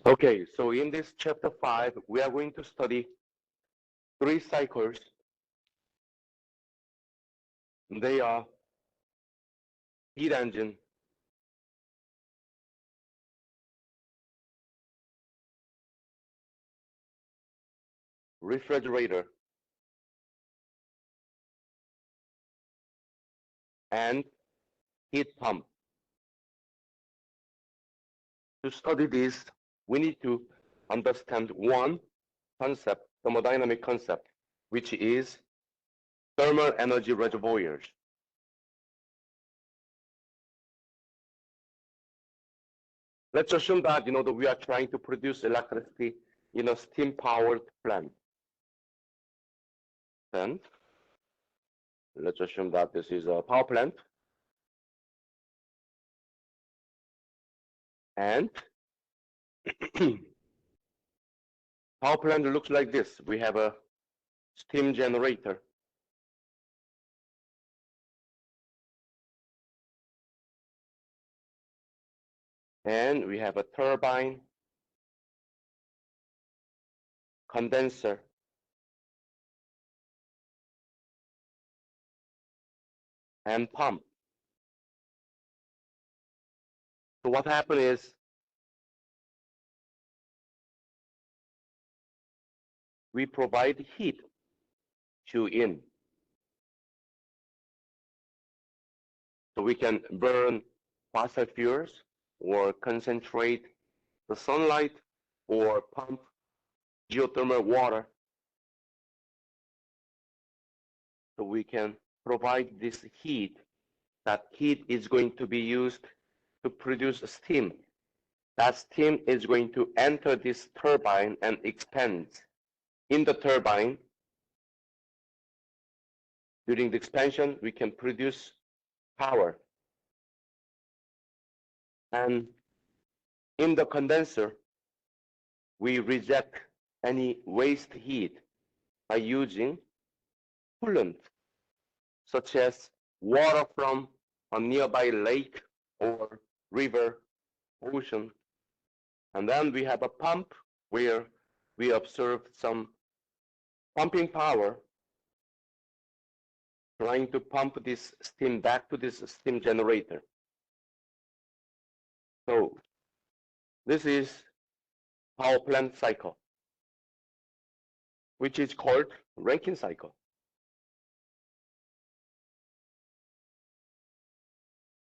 Okay, so in this chapter 5, we are going to study 3 cycles. They are heat engine, refrigerator, and heat pump. To study this, we need to understand one concept, thermodynamic concept, which is thermal energy reservoirs. Let's assume that that we are trying to produce electricity in a steam-powered plant. Then let's assume that this is a power plant, and power plant looks like this. We have a steam generator, and we have a turbine, condenser, and pump. So what happened is we provide heat to in. So we can burn fossil fuels or concentrate the sunlight or pump geothermal water. So we can provide this heat. That heat is going to be used to produce steam. That steam is going to enter this turbine and expand. In the turbine, during the expansion, we can produce power. And in the condenser, we reject any waste heat by using coolant, such as water from a nearby lake or river, ocean. And then we have a pump where we observe some pumping power trying to pump this steam back to this steam generator. So this is power plant cycle, which is called Rankine cycle.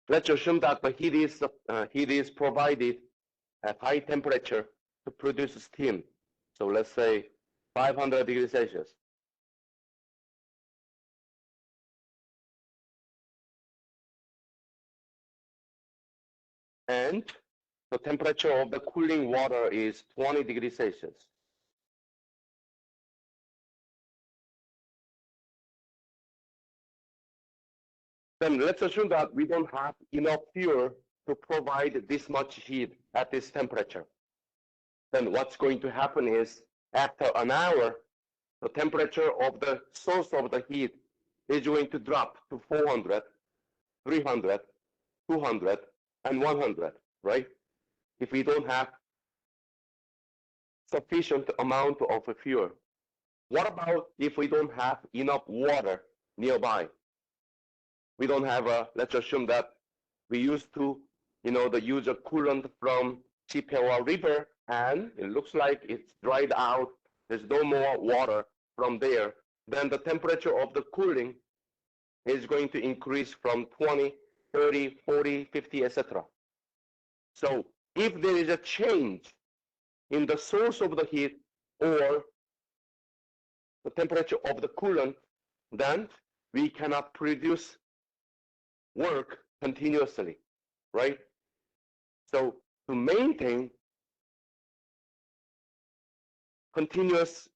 Let's assume that the heat is provided at high temperature to produce steam. So let's say 500 degrees Celsius. And the temperature of the cooling water is 20 degrees Celsius. Then let's assume that we don't have enough fuel to provide this much heat at this temperature. Then what's going to happen is, after an hour, the temperature of the source of the heat is going to drop to 400, 300, 200, and 100, right? If we don't have sufficient amount of fuel. What about if we don't have enough water nearby? We don't have let's assume that we used to, use a coolant from Chippewa River, and it looks like it's dried out. There's no more water from there. Then the temperature of the cooling is going to increase from 20, 30, 40, 50, etc. So if there is a change in the source of the heat or the temperature of the coolant, then we cannot produce work continuously, right? So to maintain continuous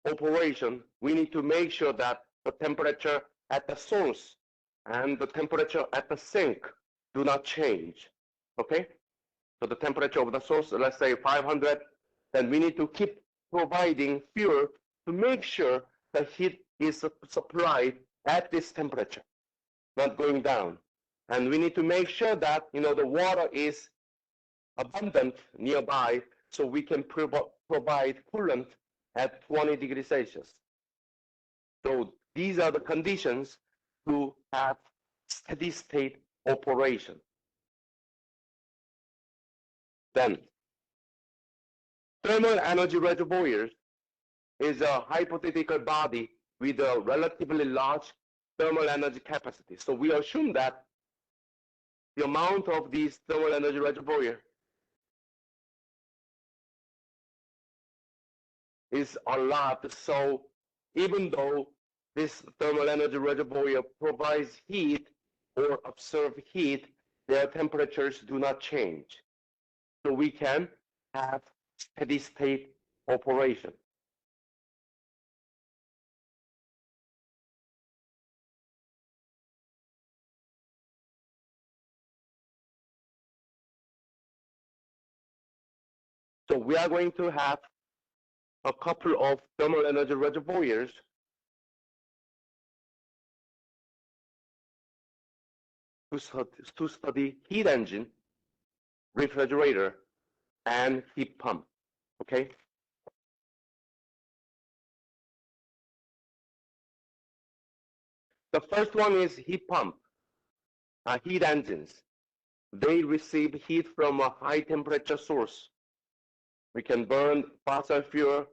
operation, we need to make sure that the temperature at the source and the temperature at the sink do not change. Okay? So the temperature of the source, let's say 500, then we need to keep providing fuel to make sure the heat is supplied at this temperature, not going down. And we need to make sure that the water is abundant nearby, so we can provide coolant at 20 degrees Celsius. So these are the conditions to have steady state operation. Then, thermal energy reservoirs is a hypothetical body with a relatively large thermal energy capacity. So we assume that the amount of these thermal energy reservoirs is a lot. So even though this thermal energy reservoir provides heat or absorb heat, their temperatures do not change. So we can have steady state operation. So we are going to have a couple of thermal energy reservoirs to study heat engine, refrigerator, and heat pump. Okay. The first one is heat pump, heat engines. They receive heat from a high temperature source. We can burn fossil fuel,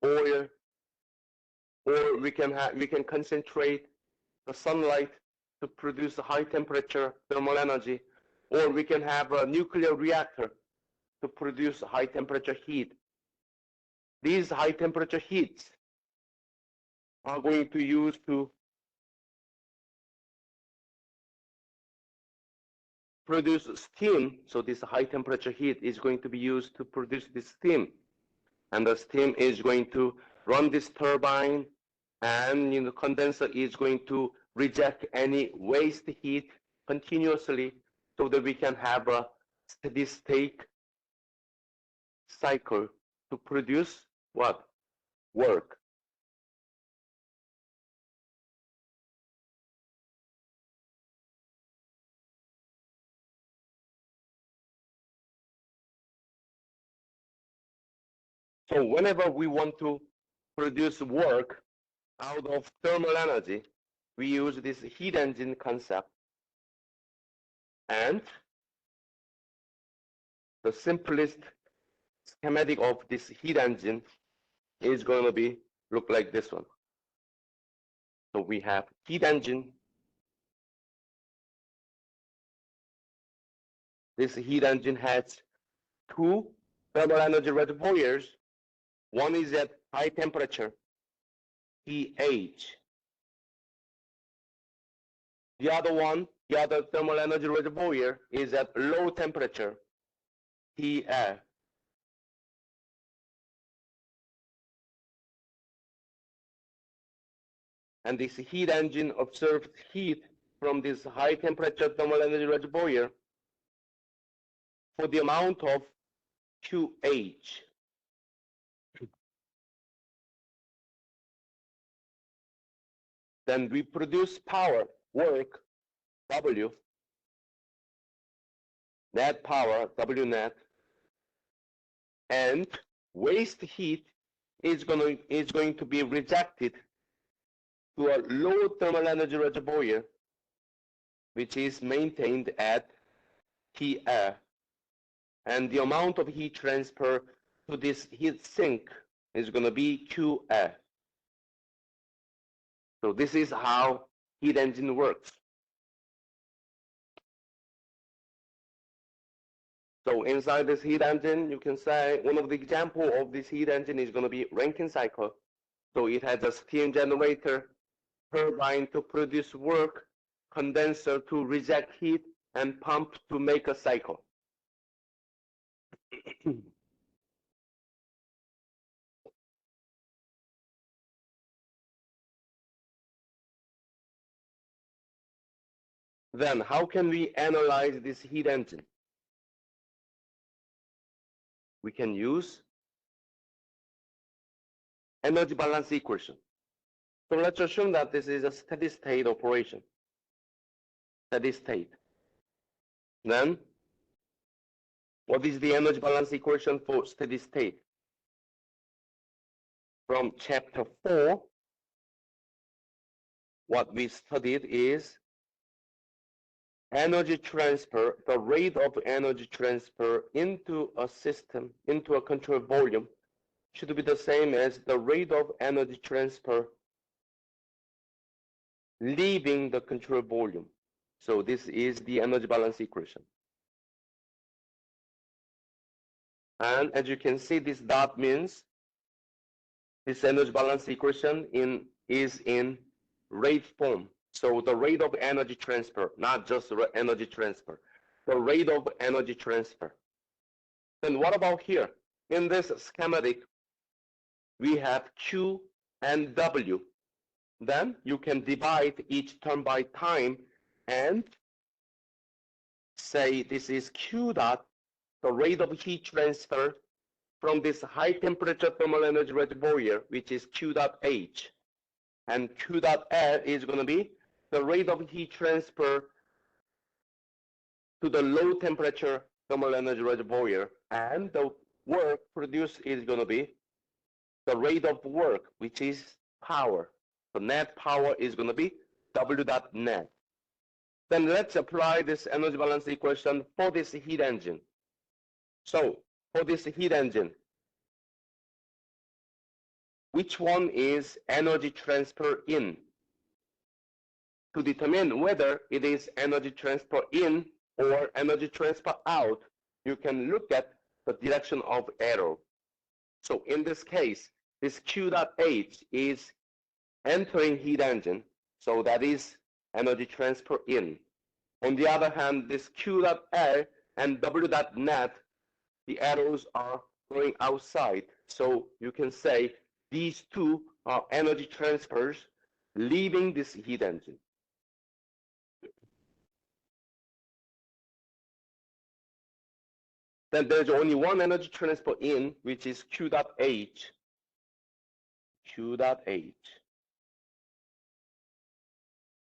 oil, or we can concentrate the sunlight to produce a high temperature thermal energy, or we can have a nuclear reactor to produce high temperature heat. These high temperature heats are going to use to produce steam. So this high temperature heat is going to be used to produce this steam, and the steam is going to run this turbine, and the condenser is going to reject any waste heat continuously, so that we can have a steady state cycle to produce what? Work. So whenever we want to produce work out of thermal energy, we use this heat engine concept. And the simplest schematic of this heat engine is going to be look like this one. So we have heat engine. This heat engine has two thermal energy reservoirs. One is at high temperature, TH. The other thermal energy reservoir is at low temperature, TL. And this heat engine absorbs heat from this high temperature thermal energy reservoir for the amount of QH. Then we produce power, work, W, net power, W net, and waste heat is going to be rejected to a low thermal energy reservoir, which is maintained at TL. And the amount of heat transfer to this heat sink is going to be QF. So this is how heat engine works. So inside this heat engine, you can say one of the example of this heat engine is going to be Rankine cycle. So it has a steam generator, turbine to produce work, condenser to reject heat, and pump to make a cycle. Then how can we analyze this heat engine? We can use energy balance equation. So let's assume that this is a steady state operation. Steady state. Then what is the energy balance equation for steady state? From chapter 4, what we studied is energy transfer, the rate of energy transfer into a system, into a control volume, should be the same as the rate of energy transfer leaving the control volume. So this is the energy balance equation. And as you can see, this dot means this energy balance equation is in rate form. So the rate of energy transfer, not just energy transfer, the rate of energy transfer. Then what about here? In this schematic, we have Q and W. Then you can divide each term by time and say this is Q dot, the rate of heat transfer from this high temperature thermal energy reservoir, which is Q dot H. And Q dot L is going to be the rate of heat transfer to the low temperature thermal energy reservoir. And the work produced is going to be the rate of work, which is power. The net power is going to be W dot net. Then let's apply this energy balance equation for this heat engine. So for this heat engine, which one is energy transfer in? To determine whether it is energy transfer in or energy transfer out, you can look at the direction of arrow. So in this case, this Q dot H is entering heat engine, so that is energy transfer in. On the other hand, this Q dot L and W dot net, the arrows are going outside. So you can say these two are energy transfers leaving this heat engine. Then there's only one energy transfer in, which is Q dot H. Q dot H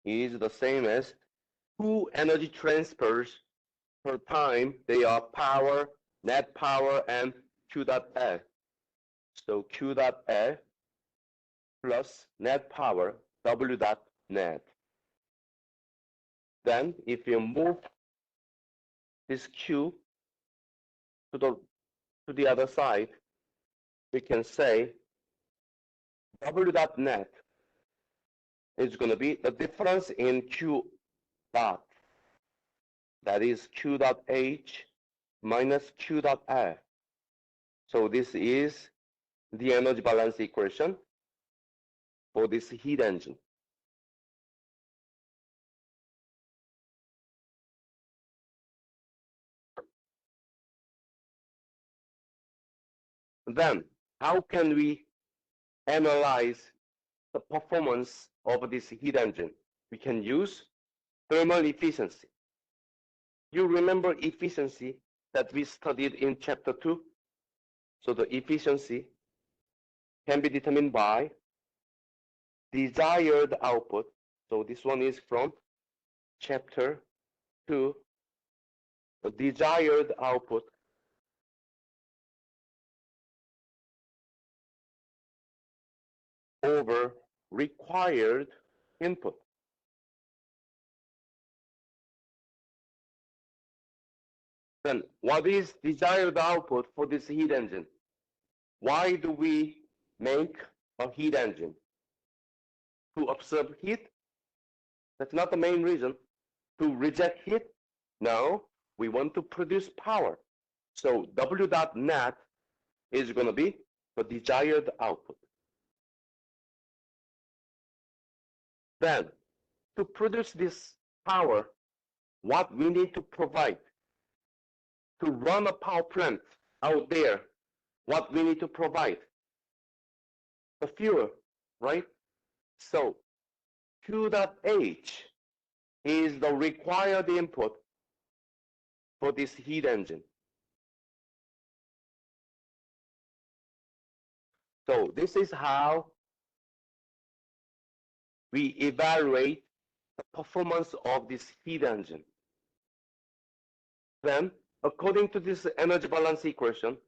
is the same as two energy transfers per time. They are power, net power, and Q dot L. So Q dot L plus net power, W dot net. Then if you move this Q to the other side, we can say W dot net is going to be the difference in Q dot. That is Q dot H minus Q dot L. So this is the energy balance equation for this heat engine. Then, how can we analyze the performance of this heat engine? We can use thermal efficiency. You remember efficiency that we studied in chapter 2? So the efficiency can be determined by desired output. So this one is from chapter 2. The desired output over required input. Then what is desired output for this heat engine? Why do we make a heat engine? To absorb heat? That's not the main reason. To reject heat? No, we want to produce power. So W dot net is going to be the desired output. Then, to produce this power, what we need to provide? To run a power plant out there, what we need to provide? The fuel, right? So Q dot H is the required input for this heat engine. So this is how we evaluate the performance of this heat engine. Then, according to this energy balance equation,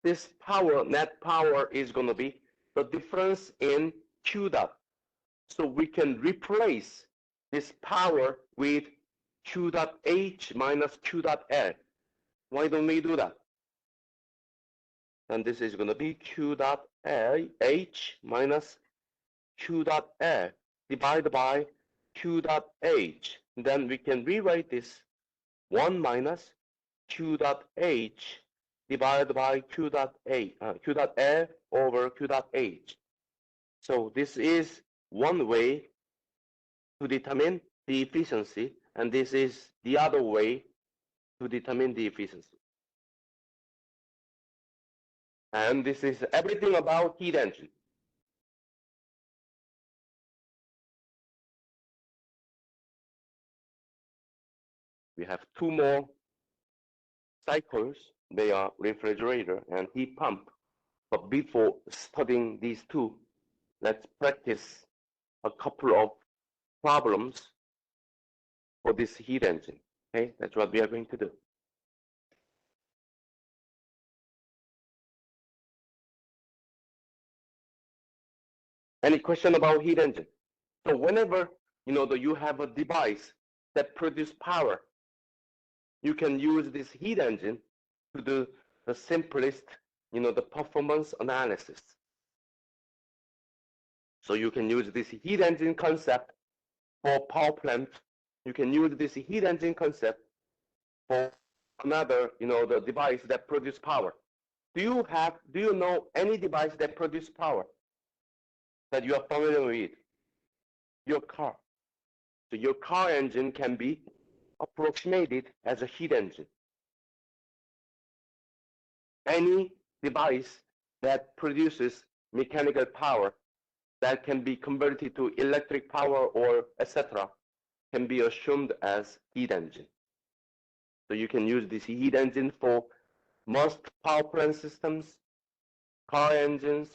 this power, net power, is going to be the difference in Q dot. So we can replace this power with Q dot H minus Q dot L. Why don't we do that? And this is going to be Q dot H minus Q dot L divided by Q dot H. Then we can rewrite this 1 minus Q dot H divided by Q dot L over Q dot H. So this is one way to determine the efficiency, and this is the other way to determine the efficiency. And this is everything about heat engine. We have two more cycles. They are refrigerator and heat pump. But before studying these two, let's practice a couple of problems for this heat engine. Okay, that's what we are going to do. Any question about heat engine? So whenever you have a device that produces power, you can use this heat engine to do the simplest, the performance analysis. So you can use this heat engine concept for power plant. You can use this heat engine concept for another, the device that produces power. Do you know any device that produces power that you are familiar with? Your car. So your car engine can be approximated as a heat engine. Any device that produces mechanical power that can be converted to electric power or etc. can be assumed as heat engine. So you can use this heat engine for most power plant systems, car engines,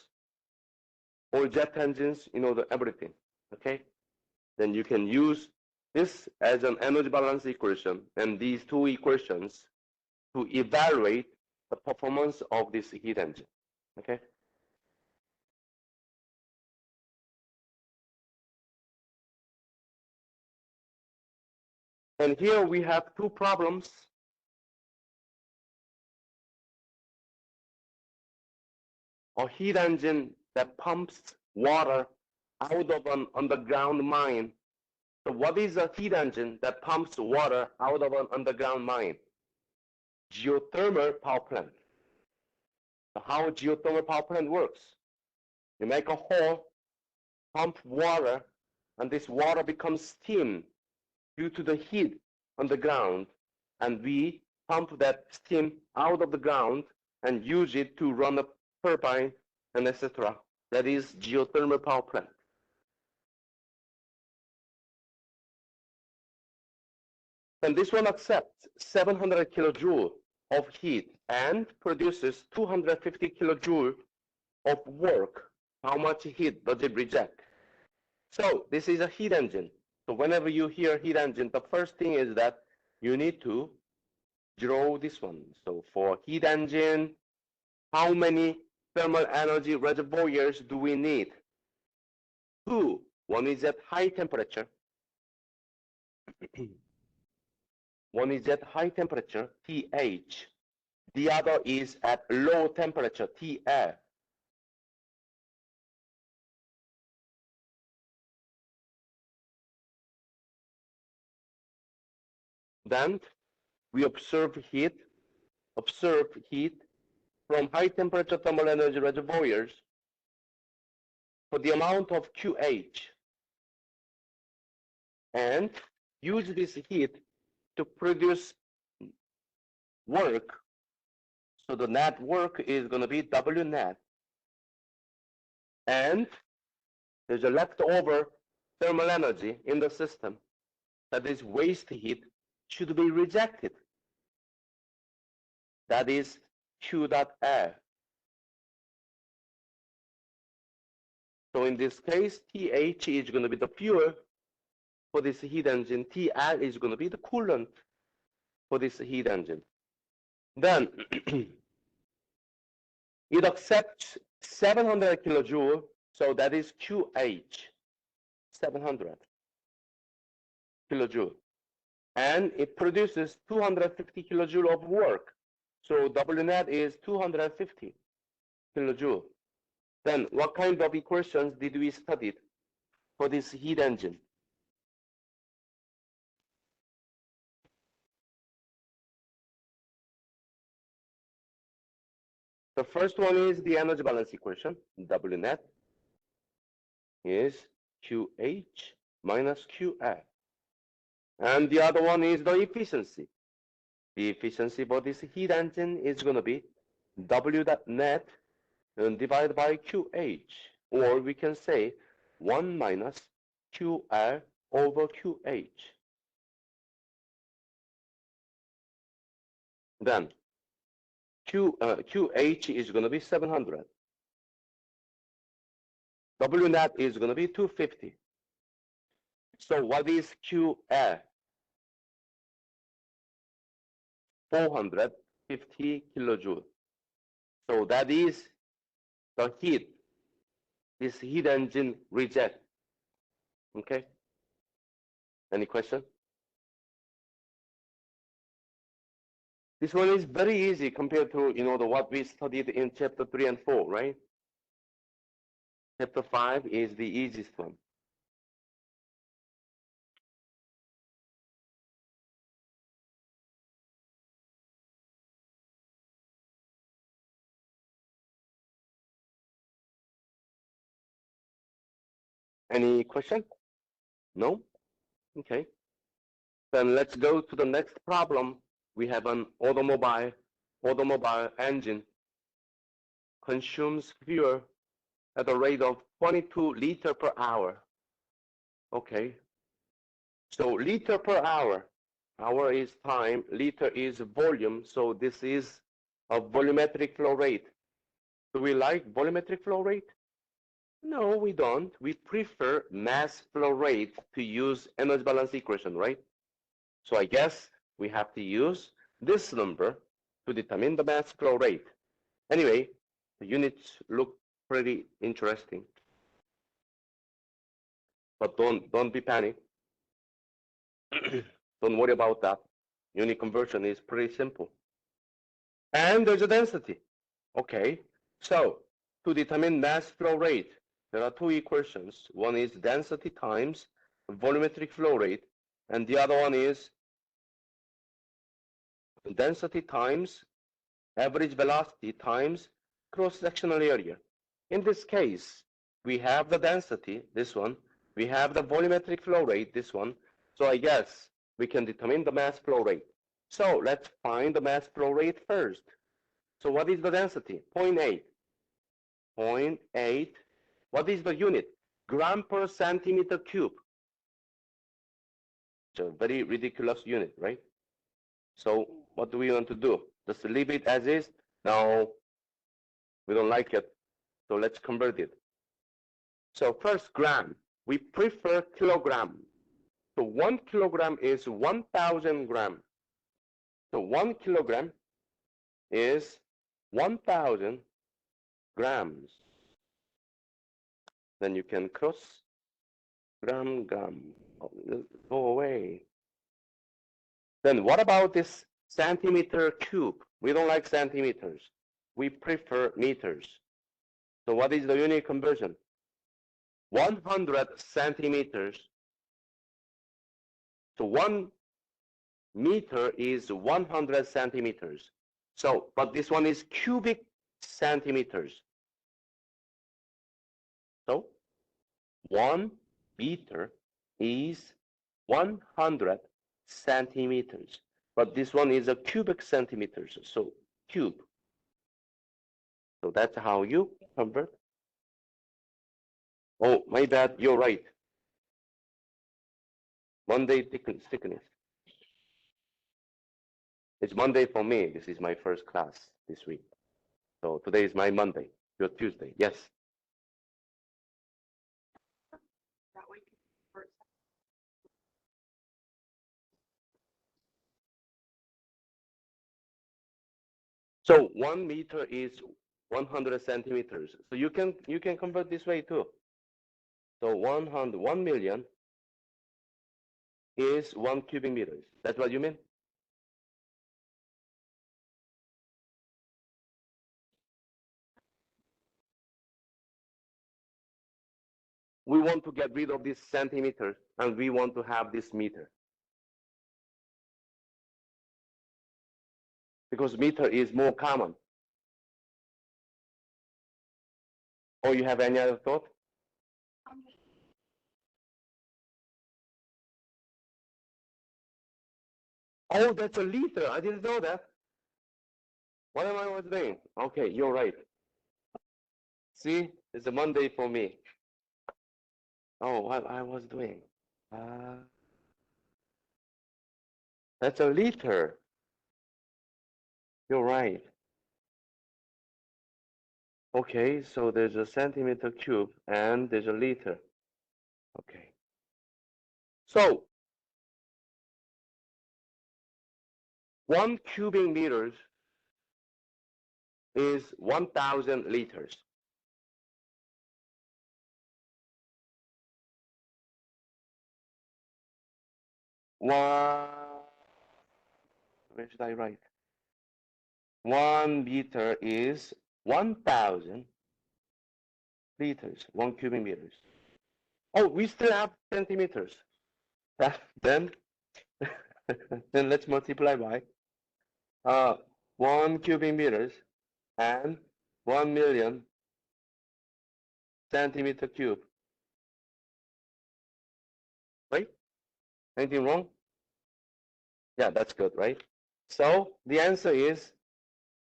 or jet engines, everything. Okay? Then you can use this as an energy balance equation and these two equations to evaluate the performance of this heat engine. Okay? And here we have two problems. A heat engine that pumps water out of an underground mine. So what is a heat engine that pumps water out of an underground mine? Geothermal power plant. So how a geothermal power plant works? You make a hole, pump water, and this water becomes steam due to the heat on the ground, and we pump that steam out of the ground and use it to run a turbine and etc. That is geothermal power plant. And this one accepts 700 kilojoule of heat and produces 250 kilojoule of work. How much heat does it reject? So this is a heat engine. So whenever you hear heat engine, the first thing is that you need to draw this one. So for heat engine, how many thermal energy reservoirs do we need? Two. One is at high temperature. One is at high temperature, TH. The other is at low temperature, TL. Then we observe heat from high temperature thermal energy reservoirs for the amount of QH and use this heat to produce work. So the net work is going to be W net. And there's a leftover thermal energy in the system. that is waste heat, should be rejected. That is Q dot L. So in this case, TH is going to be the fuel for this heat engine. TL is going to be the coolant for this heat engine. Then it accepts 700 kilojoule, so that is QH, 700 kilojoule. And it produces 250 kilojoule of work. So W net is 250 kilojoule. Then what kind of equations did we study for this heat engine? The first one is the energy balance equation. W net is QH minus QL. And the other one is the efficiency. The efficiency for this heat engine is going to be W net divided by QH. Or we can say 1 minus QL over QH. Then QH is going to be 700. W net is going to be 250. So what is QL? 450 kilojoule. So that is the heat this heat engine reject. Okay? Any question? This one is very easy compared to the what we studied in chapter 3 and 4, right? Chapter 5 is the easiest one. Any question? No? Okay. Then let's go to the next problem. We have an automobile engine consumes fuel at a rate of 22 liter per hour. Okay. So liter per hour is time, liter is volume, so this is a volumetric flow rate. Do we like volumetric flow rate? No, we don't. We prefer mass flow rate to use energy balance equation, right? So I guess we have to use this number to determine the mass flow rate. Anyway, the units look pretty interesting. But don't be panicked. Don't worry about that. Unit conversion is pretty simple. And there's a density. Okay, so to determine mass flow rate, there are two equations. One is density times volumetric flow rate, and the other one is density times average velocity times cross-sectional area. In this case, we have the density, this one. We have the volumetric flow rate, this one. So I guess we can determine the mass flow rate. So let's find the mass flow rate first. So what is the density? 0.8. 0.8. What is the unit? Gram per centimeter cube. It's a very ridiculous unit, right? So what do we want to do? Just leave it as is? No, we don't like it. So let's convert it. So first gram, we prefer kilogram. So 1 kilogram is 1,000 grams. So 1 kilogram is 1,000 grams. Then you can cross gram. Oh, go away. Then what about this centimeter cube? We don't like centimeters. We prefer meters. So what is the unit conversion? 100 centimeters. So 1 meter is 100 centimeters. So, but this one is cubic centimeters. So 1 meter is 100 centimeters. But this one is a cubic centimeters, so cube. So that's how you convert. Oh, my bad, you're right. Monday thickness. It's Monday for me. This is my first class this week. So today is my Monday. Your Tuesday. Yes. So 1 meter is 100 centimeters. So you can convert this way too. So 1 million is 1 cubic meters. That's what you mean? We want to get rid of this centimeter and we want to have this meter. Because meter is more common. Or you have any other thought? Oh, that's a liter. I didn't know that. What am I doing? Okay, you're right. See, it's a Monday for me. Oh, what I was doing? That's a liter. You're right. Okay, so there's a centimeter cube and there's a liter. Okay. So 1 cubic meters is 1,000 liters. Where should I write? 1 meter is 1,000 liters, 1 cubic meters. Oh, we still have centimeters. Then, then let's multiply by 1 cubic meters and 1 million centimeter cube. Right? Anything wrong? Yeah, that's good, right? So the answer is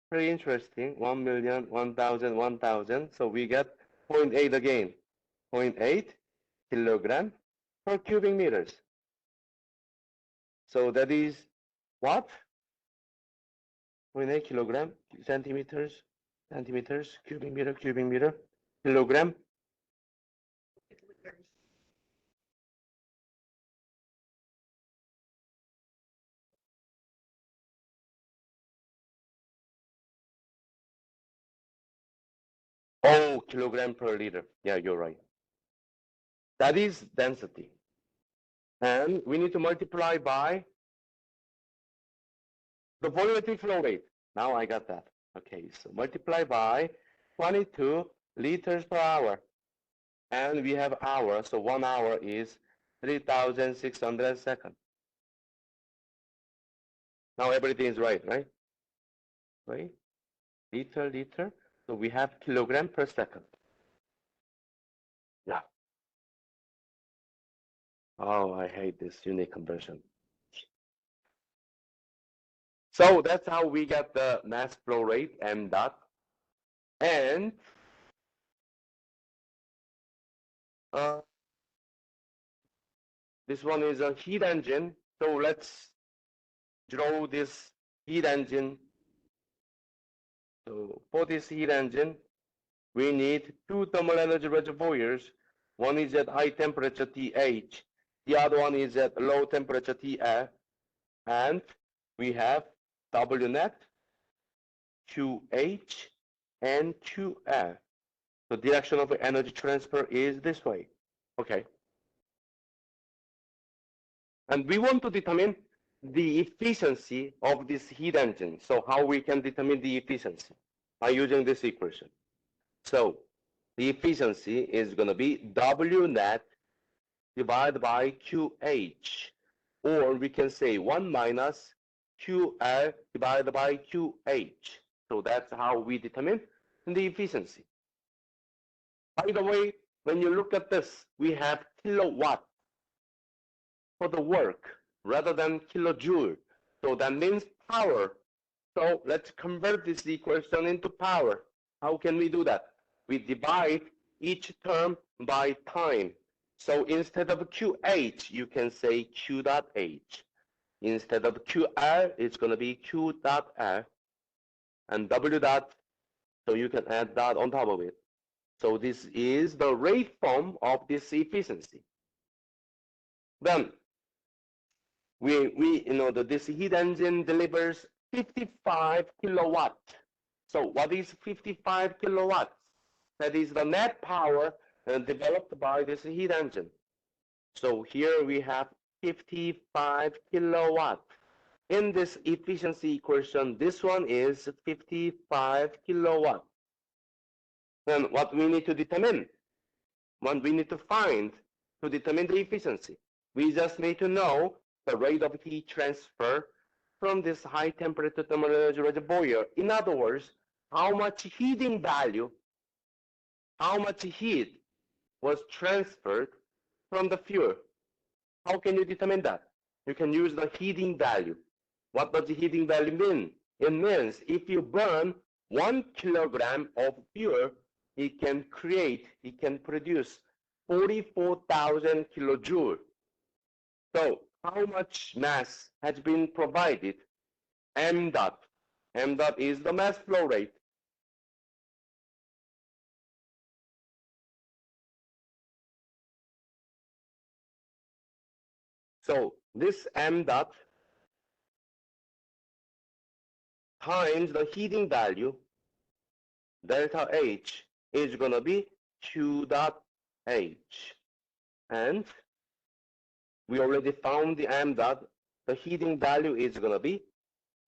pretty interesting. 1 million, 1,000, 1,000. So we get 0.8 again. 0.8 kilogram per cubic meters. So that is what? 0.8 kilogram, centimeters, cubic meter, kilogram. Oh, kilogram per liter. Yeah, you're right. That is density. And we need to multiply by the volumetric flow rate. Now I got that. Okay, so multiply by 22 liters per hour. And we have hour, so 1 hour is 3,600 seconds. Now everything is right, right? Right? Liter. So we have kilogram per second. Yeah. Oh, I hate this unit conversion. So that's how we get the mass flow rate, m dot. And this one is a heat engine. So let's draw this heat engine. So for this heat engine, we need 2 thermal energy reservoirs. One is at high temperature TH. The other one is at low temperature TF. And we have W net, QH, and QF. The direction of energy transfer is this way. Okay. And we want to determine the efficiency of this heat engine. So how we can determine the efficiency? By using this equation. So the efficiency is going to be W net divided by QH. Or we can say 1 minus QL divided by QH. So that's how we determine the efficiency. By the way, when you look at this, we have kilowatt for the work rather than kilojoule. So that means power. So let's convert this equation into power. How can we do that? We divide each term by time. So instead of QH, you can say Q dot H. Instead of QR, it's going to be Q dot R. And W dot, so you can add that on top of it. So this is the rate form of this efficiency. Then this heat engine delivers 55 kilowatt. So what is 55 kilowatts? That is the net power developed by this heat engine. So here we have 55 kilowatt. In this efficiency equation, this one is 55 kilowatt. Then what we need to determine, what we need to find to determine the efficiency, we just need to know the rate of heat transfer from this high temperature thermal energy reservoir. In other words, how much heating value, how much heat was transferred from the fuel. How can you determine that? You can use the heating value. What does the heating value mean? It means if you burn 1 kilogram of fuel, it can produce 44,000 kilojoules. So how much mass has been provided? M dot. M dot is the mass flow rate. So this M dot times the heating value, delta H, is going to be Q dot H. And we already found the M dot. The heating value is going to be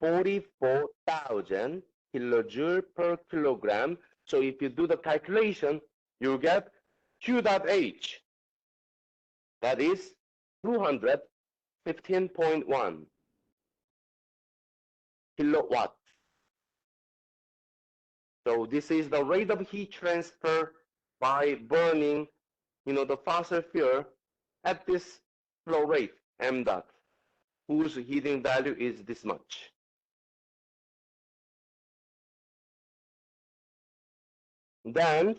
44,000 kilojoule per kilogram. So if you do the calculation, you get Q dot H. That is 215.1 kilowatt. So this is the rate of heat transfer by burning, the fossil fuel at this flow rate, m dot, whose heating value is this much. Then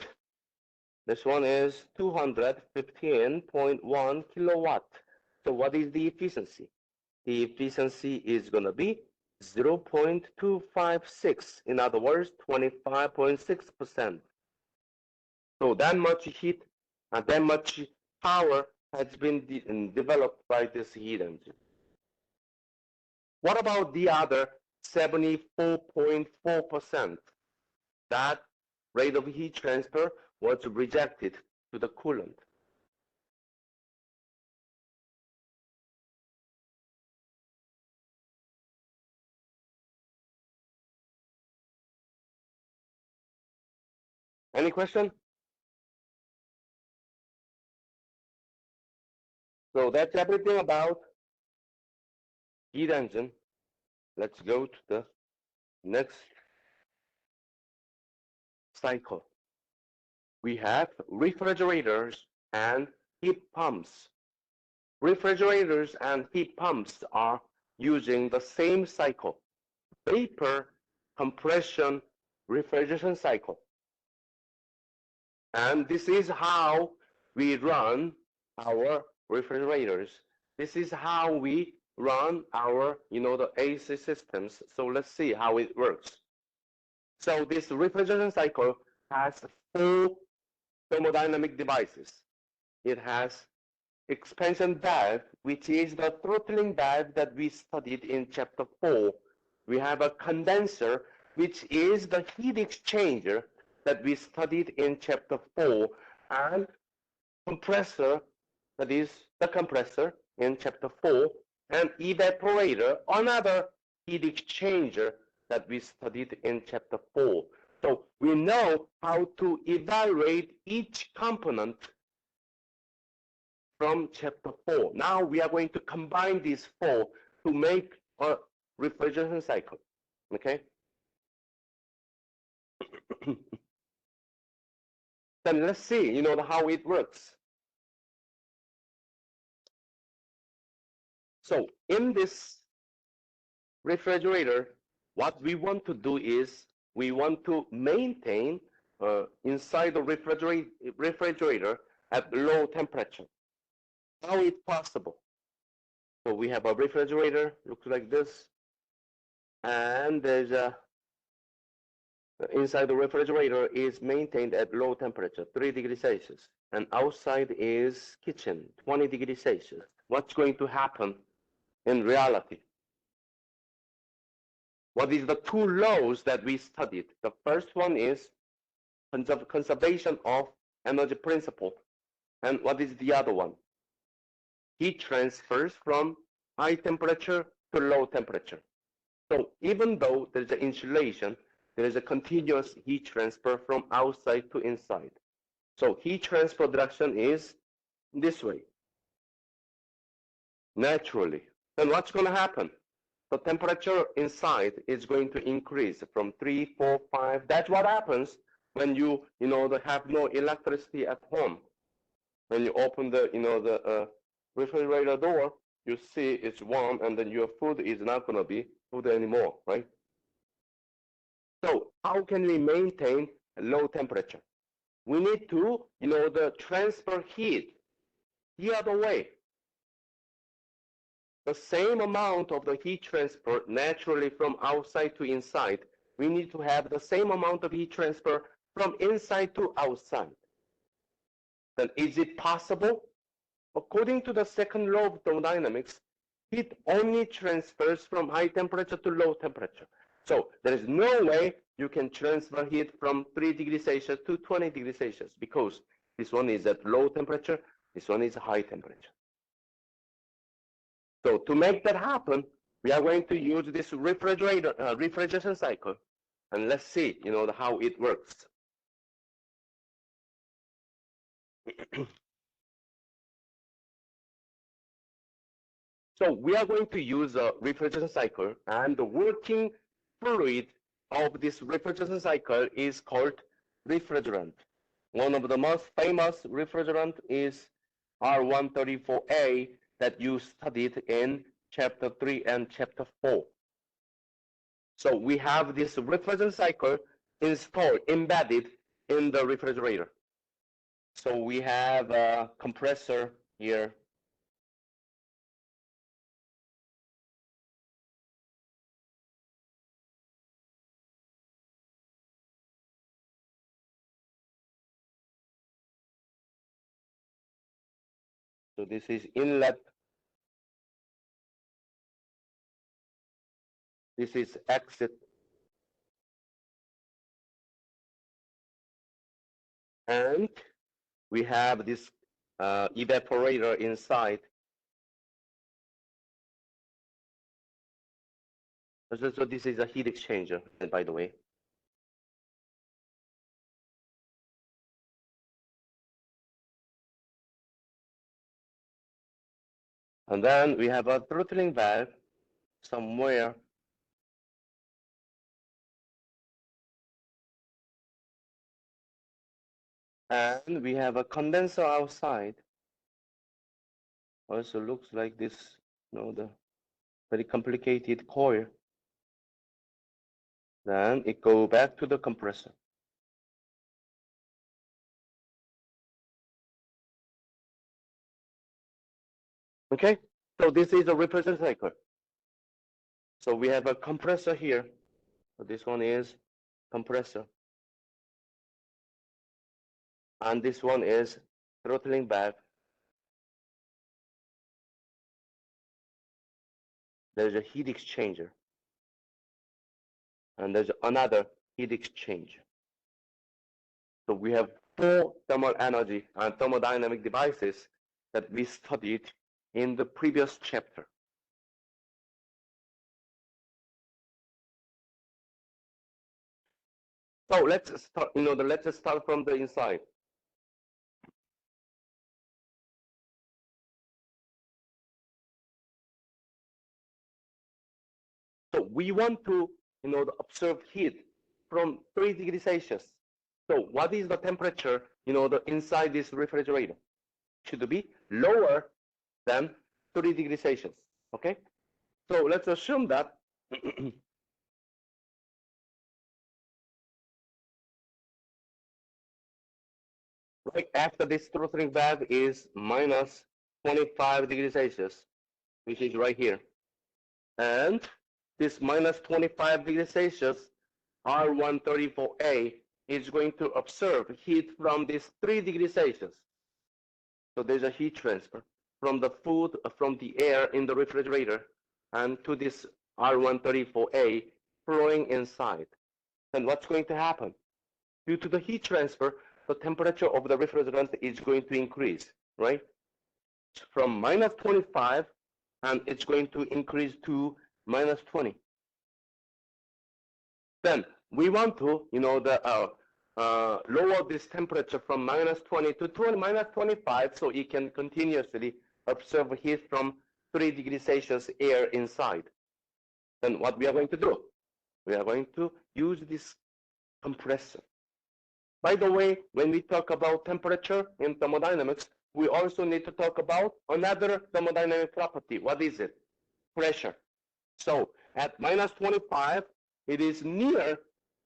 this one is 215.1 kilowatt. So what is the efficiency? The efficiency is going to be 0.256, in other words, 25.6%. So that much heat and that much power has been developed by this heat engine. What about the other 74.4%? That rate of heat transfer was rejected to the coolant. Any question? So that's everything about heat engine. Let's go to the next cycle. We have refrigerators and heat pumps. Refrigerators and heat pumps are using the same cycle, vapor compression refrigeration cycle. And this is how we run our refrigerators. This is how we run our, the AC systems. So let's see how it works. So this refrigeration cycle has 4 thermodynamic devices. It has expansion valve, which is the throttling valve that we studied in chapter 4. We have a condenser, which is the heat exchanger that we studied in chapter 4, and compressor, that is the compressor in chapter 4, and evaporator, another heat exchanger that we studied in chapter 4. So we know how to evaluate each component from chapter 4. Now we are going to combine these 4 to make a refrigeration cycle. Okay? Then let's see, how it works. So in this refrigerator, what we want to do is we want to maintain inside the refrigerator at low temperature. How is it possible? So we have a refrigerator, looks like this, and there's a inside the refrigerator is maintained at low temperature, 3 degrees Celsius, and outside is kitchen, 20 degrees Celsius. What's going to happen in reality? What is the two laws that we studied? The first one is conservation of energy principle. And what is the other one? Heat transfers from high temperature to low temperature. So even though there's an insulation, there is a continuous heat transfer from outside to inside. So heat transfer direction is this way, naturally. Then what's going to happen? The temperature inside is going to increase from 3, 4, 5. That's what happens when you have no electricity at home. When you open the refrigerator door, you see it's warm, and then your food is not going to be food anymore, right? So how can we maintain a low temperature? We need to, transfer heat the other way. The same amount of the heat transfer naturally from outside to inside, we need to have the same amount of heat transfer from inside to outside. Then is it possible? According to the second law of thermodynamics, heat only transfers from high temperature to low temperature. So there is no way you can transfer heat from 3 degrees Celsius to 20 degrees Celsius, because this one is at low temperature, this one is high temperature. So to make that happen, we are going to use this refrigeration cycle, and let's see, how it works. So we are going to use a refrigeration cycle, and the working fluid of this refrigeration cycle is called refrigerant. One of the most famous refrigerant is R134A that you studied in chapter 3 and chapter 4. So we have this refrigerant cycle embedded in the refrigerator. So we have a compressor here. So this is inlet. This is exit. And we have this evaporator inside. So this is a heat exchanger, by the way. And then we have a throttling valve somewhere. And we have a condenser outside. Also looks like this, the very complicated coil. Then it goes back to the compressor. Okay, so this is a refrigerant cycle. So we have a compressor here. So this one is compressor. And this one is throttling valve. There's a heat exchanger. And there's another heat exchanger. So we have 4 thermal energy and thermodynamic devices that we studied in the previous chapter. So let's start, let's start from the inside. So we want to, observe heat from 3 degrees Celsius. So what is the temperature, inside this refrigerator? Should be lower than 3 degrees Celsius, okay? So let's assume that right after this throttling valve is minus 25 degrees Celsius, which is right here. And this minus 25 degrees Celsius, R134A, is going to absorb heat from this 3 degrees Celsius. So there's a heat transfer from the food, from the air in the refrigerator, and to this R134A flowing inside. And what's going to happen? Due to the heat transfer, the temperature of the refrigerant is going to increase, right? From minus 25, and it's going to increase to minus 20. Then we want to, lower this temperature from minus 20 to minus 25, so it can continuously absorb heat from 3 degrees Celsius air inside. Then what we are going to do? We are going to use this compressor. By the way, when we talk about temperature in thermodynamics, we also need to talk about another thermodynamic property. What is it? Pressure. So at minus 25, it is near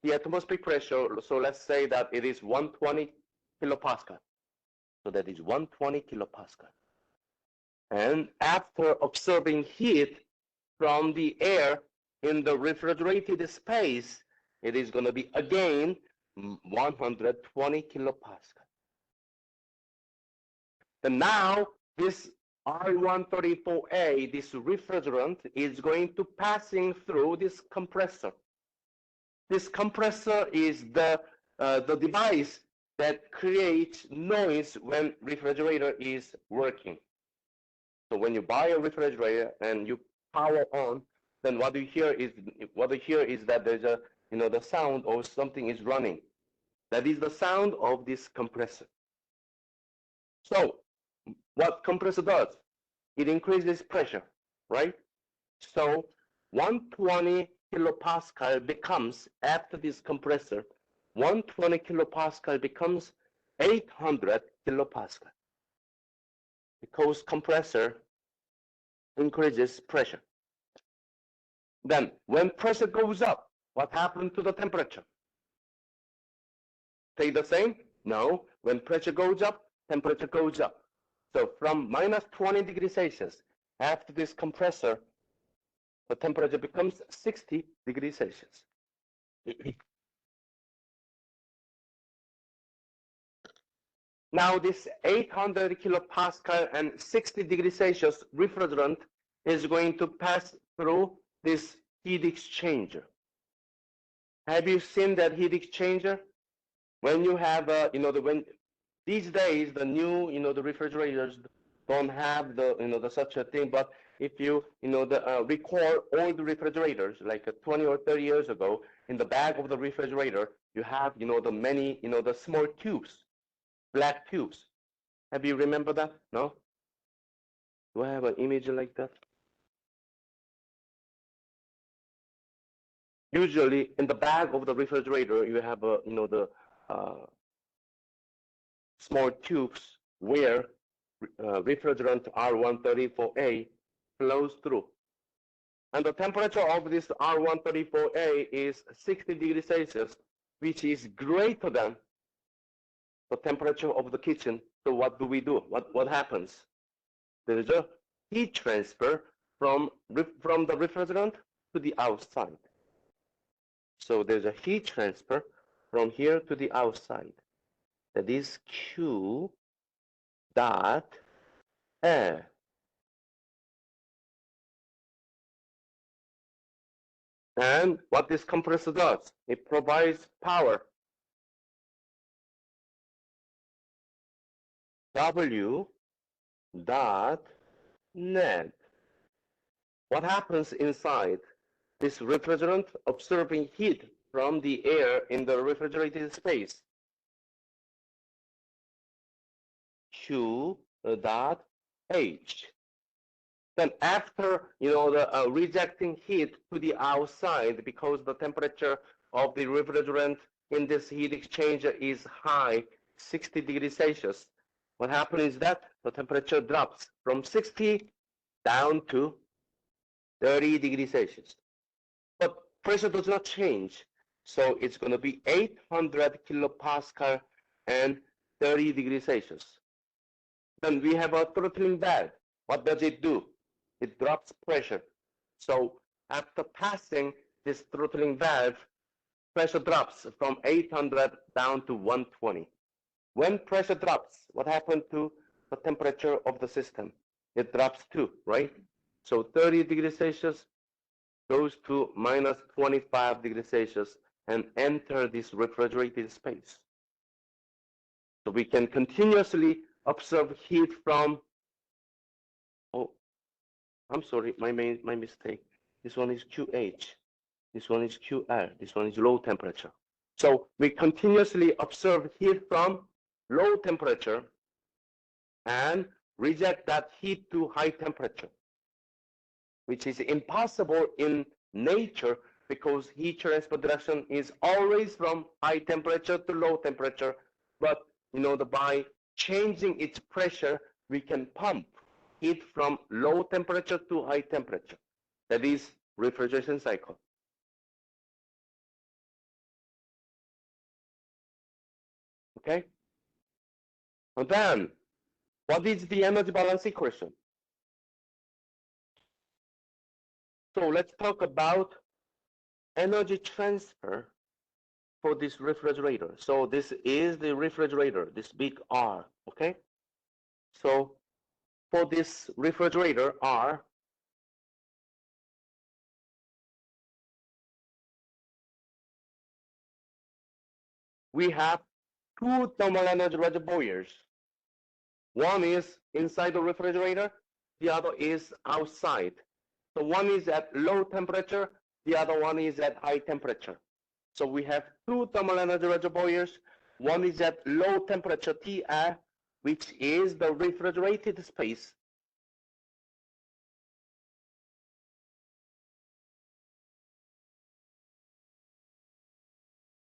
the atmospheric pressure. So let's say that it is 120 kilopascal. So that is 120 kilopascal. And after absorbing heat from the air in the refrigerated space, it is going to be again 120 kilopascal. And now this R134A, this refrigerant, is going to passing through this compressor. This compressor is the device that creates noise when refrigerator is working. So when you buy a refrigerator and you power on, then what you hear is that there's a the sound or something is running. That is the sound of this compressor. So what compressor does? It increases pressure, right? So 120 kilopascal becomes, after this compressor, 120 kilopascal becomes 800 kilopascal, because compressor increases pressure. Then when pressure goes up, what happened to the temperature? Stay the same? No. When pressure goes up, temperature goes up. So from minus 20 degrees Celsius, after this compressor, the temperature becomes 60 degrees Celsius. Now this 800 kilopascal and 60 degrees Celsius refrigerant is going to pass through this heat exchanger. Have you seen that heat exchanger? When you have, when these days the new, the refrigerators don't have the such a thing. But if you, recall old refrigerators like 20 or 30 years ago, in the back of the refrigerator, you have, the many, the small tubes, black tubes. Have you remember that? No? Do I have an image like that? Usually, in the back of the refrigerator, you have a, the small tubes where refrigerant R134A flows through. And the temperature of this R134A is 60 degrees Celsius, which is greater than the temperature of the kitchen. So what do we do? What happens? There is a heat transfer from the refrigerant to the outside. So there's a heat transfer from here to the outside. That is Q dot air. And what this compressor does, it provides power. W dot net. What happens inside? This refrigerant absorbing heat from the air in the refrigerated space. Q dot H. Then after, the rejecting heat to the outside, because the temperature of the refrigerant in this heat exchanger is high, 60 degrees Celsius, what happens is that the temperature drops from 60 down to 30 degrees Celsius. But pressure does not change. So it's going to be 800 kilopascal and 30 degrees Celsius. Then we have a throttling valve. What does it do? It drops pressure. So after passing this throttling valve, pressure drops from 800 down to 120. When pressure drops, what happened to the temperature of the system? It drops too, right? So 30 degrees Celsius goes to minus 25 degrees Celsius and enter this refrigerated space. So we can continuously observe heat from, oh, I'm sorry, my mistake. This one is QH, this one is QL, this one is low temperature. So we continuously observe heat from low temperature and reject that heat to high temperature, which is impossible in nature because heat transfer direction is always from high temperature to low temperature. But by changing its pressure, we can pump heat from low temperature to high temperature. That is refrigeration cycle. Okay? And then, what is the energy balance equation? So let's talk about energy transfer for this refrigerator. So this is the refrigerator, this big R, okay? So for this refrigerator R, we have two thermal energy reservoirs. One is inside the refrigerator, the other is outside. So one is at low temperature, the other one is at high temperature. So we have two thermal energy reservoirs. One is at low temperature TR, which is the refrigerated space.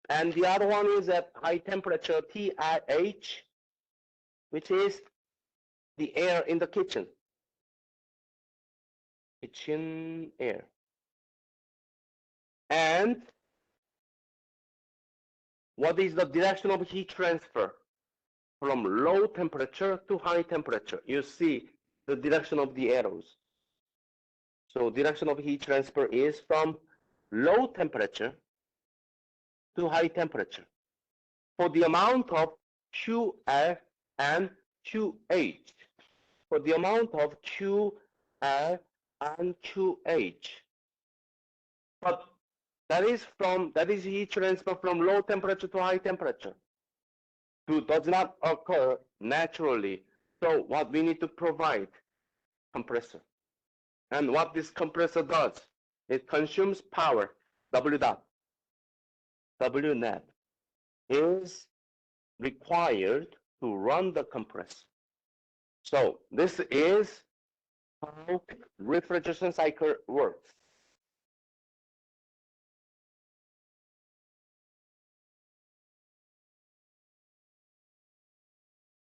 And the other one is at high temperature TIH, which is the air in the kitchen. Kitchen air. And what is the direction of heat transfer? From low temperature to high temperature. You see the direction of the arrows. So direction of heat transfer is from low temperature to high temperature. For the amount of QL and QH, for the amount of QL and QH, but that is heat transfer from low temperature to high temperature. Does not occur naturally. So what we need to provide? Compressor. And what this compressor does, it consumes power, W dot. W net is required to run the compressor. So this is how refrigeration cycle works.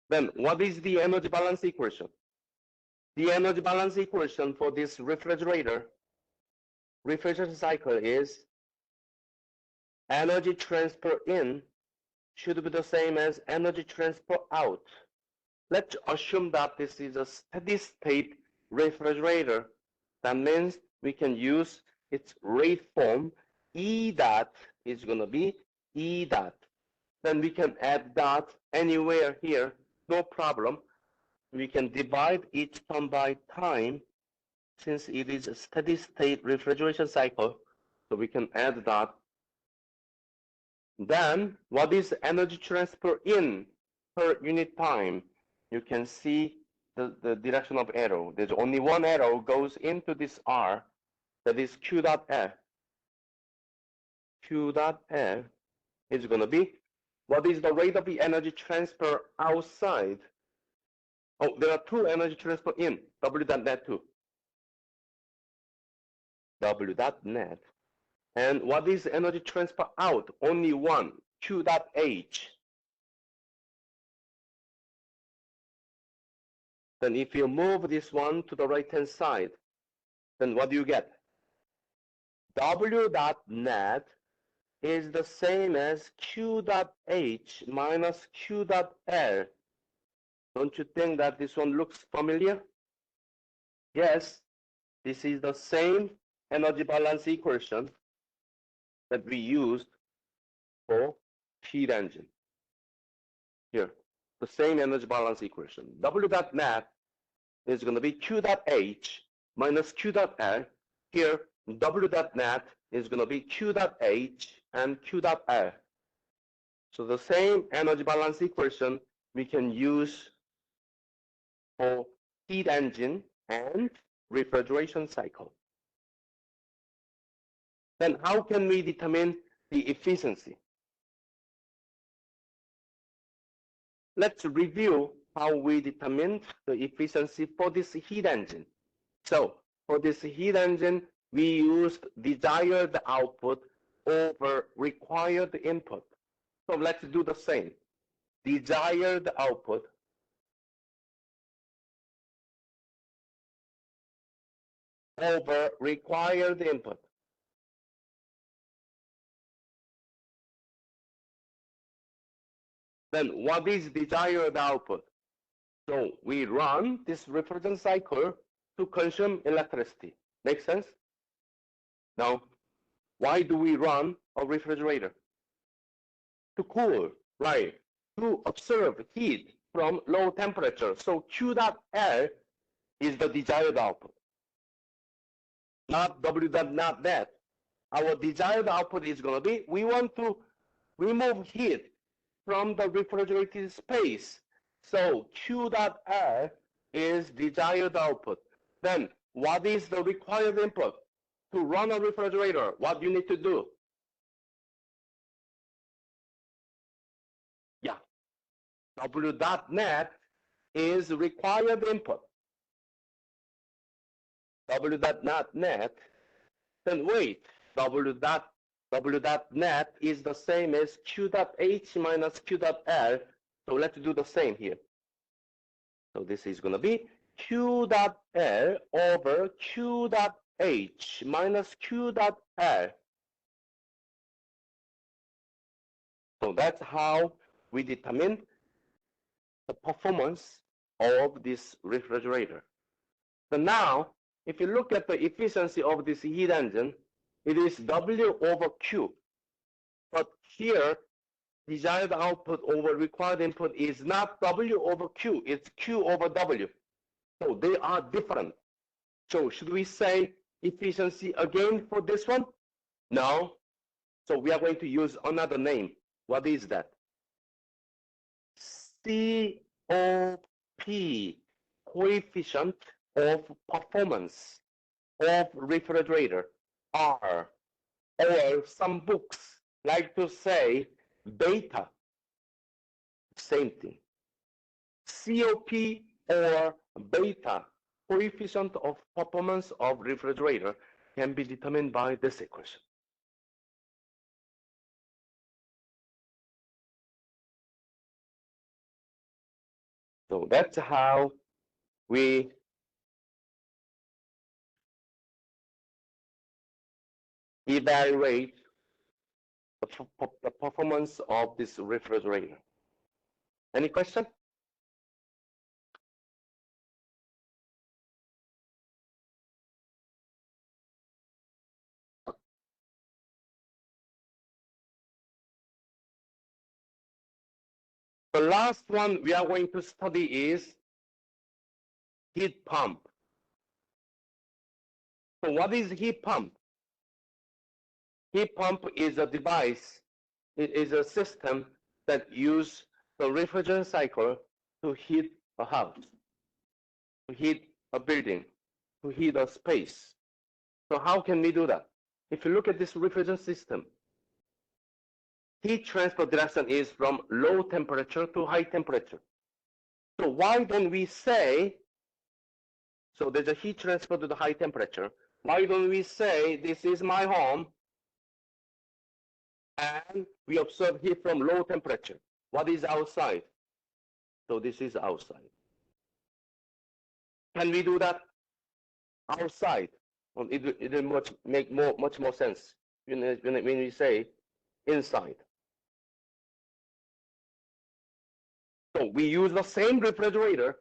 Then what is the energy balance equation? The energy balance equation for this refrigerator refrigeration cycle is energy transfer in should be the same as energy transfer out. Let's assume that this is a steady state refrigerator. That means we can use its rate form. E dot is going to be E dot. Then we can add dot anywhere here, no problem. We can divide each term by time since it is a steady state refrigeration cycle. So we can add dot. Then what is energy transfer in per unit time? You can see the direction of arrow. There's only one arrow goes into this R, that is Q dot F. Q dot F is going to be, what is the rate of the energy transfer outside? Oh, there are two energy transfer in, W dot net too. W dot net. And what is energy transfer out? Only one, Q dot H. Then if you move this one to the right-hand side, then what do you get? W dot net is the same as Q dot H minus Q dot L. Don't you think that this one looks familiar? Yes, this is the same energy balance equation that we used for heat engine. Here, the same energy balance equation. W dot net is going to be Q dot H minus Q dot L. Here, W dot net is going to be Q dot H and Q dot L. So the same energy balance equation we can use for heat engine and refrigeration cycle. Then how can we determine the efficiency? Let's review how we determined the efficiency for this heat engine. So for this heat engine, we used desired output over required input. So let's do the same. Desired output over required input. Then what is desired output? So we run this refrigerant cycle to consume electricity. Make sense? Now, why do we run a refrigerator? To cool, right? To absorb heat from low temperature. So Q dot L is the desired output, not W dot net. Our desired output is going to be, we want to remove heat from the refrigerated space. So Q dot L is desired output. Then what is the required input? To run a refrigerator, what do you need to do? Yeah, W dot net is required input. W dot net, then wait, W dot net is the same as Q dot H minus Q dot L. So let's do the same here. So this is going to be Q dot L over Q dot H minus Q dot L. So that's how we determine the performance of this refrigerator. So now, if you look at the efficiency of this heat engine, it is W over Q. But here, desired output over required input is not W over Q, it's Q over W. So they are different. So should we say efficiency again for this one? No. So we are going to use another name. What is that? COP, coefficient of performance of refrigerator, R, or some books like to say beta. Same thing. COP or beta, coefficient of performance of refrigerator, can be determined by this equation. So that's how we evaluate the performance of this refrigerator. Any question? The last one we are going to study is heat pump. So what is heat pump? Heat pump is a device, it is a system that uses the refrigerant cycle to heat a house, to heat a building, to heat a space. So how can we do that? If you look at this refrigerant system, heat transfer direction is from low temperature to high temperature. So why don't we say, so there's a heat transfer to the high temperature, why don't we say this is my home and we observe heat from low temperature? What is outside? So this is outside. Can we do that outside? Well, it will make much more sense when we say inside. So we use the same refrigerator,